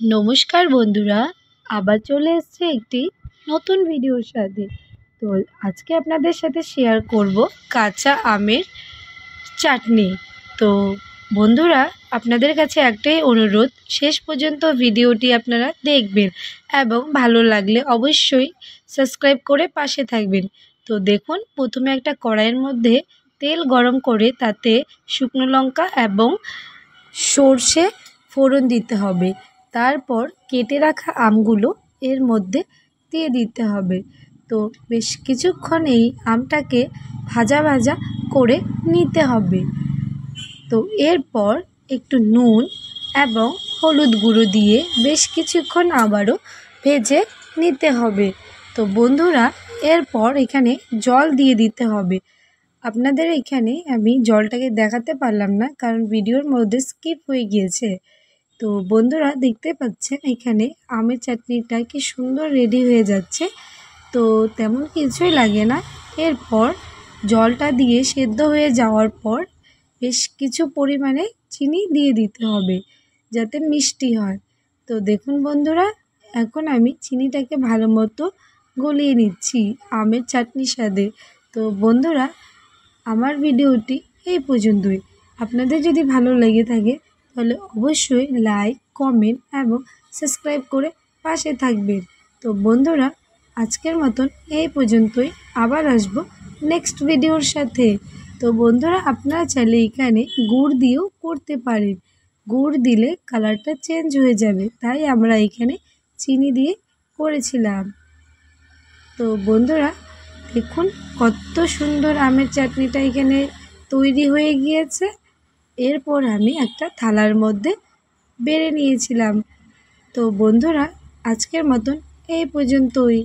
নমস্কার বন্ধুরা, আবার চলে এসেছে একটি নতুন ভিডিওর সাথে। তো আজকে আপনাদের সাথে শেয়ার করব কাঁচা আমের চাটনি। তো বন্ধুরা, আপনাদের কাছে একটাই অনুরোধ, শেষ পর্যন্ত ভিডিওটি আপনারা দেখবেন এবং ভালো লাগলে অবশ্যই সাবস্ক্রাইব করে পাশে থাকবেন। তো দেখুন, প্রথমে একটা কড়াইয়ের মধ্যে তেল গরম করে তাতে শুকনো লঙ্কা এবং সর্ষে ফোড়ন দিতে হবে। তারপর কেটে রাখা আমগুলো এর মধ্যে দিয়ে দিতে হবে। তো বেশ কিছুক্ষণ এই আমটাকে ভাজা ভাজা করে নিতে হবে। তো এরপর একটু নুন এবং হলুদ গুঁড়ো দিয়ে বেশ কিছুক্ষণ আবারও ভেজে নিতে হবে। তো বন্ধুরা, এরপর এখানে জল দিয়ে দিতে হবে। আপনাদের এখানে আমি জলটাকে দেখাতে পারলাম না, কারণ ভিডিওর মধ্যে স্কিপ হয়ে গিয়েছে। তো বন্ধুরা, দেখতে পাচ্ছেন এখানে আমের চাটনিটা কি সুন্দর রেডি হয়ে যাচ্ছে। তো তেমন কিছুই লাগে না। এরপর জলটা দিয়ে সেদ্ধ হয়ে যাওয়ার পর বেশ কিছু পরিমাণে চিনি দিয়ে দিতে হবে, যাতে মিষ্টি হয়। তো দেখুন বন্ধুরা, এখন আমি চিনিটাকে ভালো মতো গলিয়ে নিচ্ছি আমের চাটনির সাথে। তো বন্ধুরা, আমার ভিডিওটি এই পর্যন্তই। আপনাদের যদি ভালো লেগে থাকে তাহলে অবশ্যই লাইক, কমেন্ট এবং সাবস্ক্রাইব করে পাশে থাকবেন। তো বন্ধুরা, আজকের মতন এই পর্যন্তই। আবার আসবো নেক্সট ভিডিওর সাথে। তো বন্ধুরা, আপনারা চাইলে এখানে গুড় দিয়েও করতে পারেন। গুড় দিলে কালারটা চেঞ্জ হয়ে যাবে, তাই আমরা এখানে চিনি দিয়ে করেছিলাম। তো বন্ধুরা, দেখুন কত সুন্দর আমের চাটনিটা এখানে তৈরি হয়ে গিয়েছে। এরপর আমি একটা থালার মধ্যে বেড়ে নিয়েছিলাম। তো বন্ধুরা, আজকের মতন এই পর্যন্তই।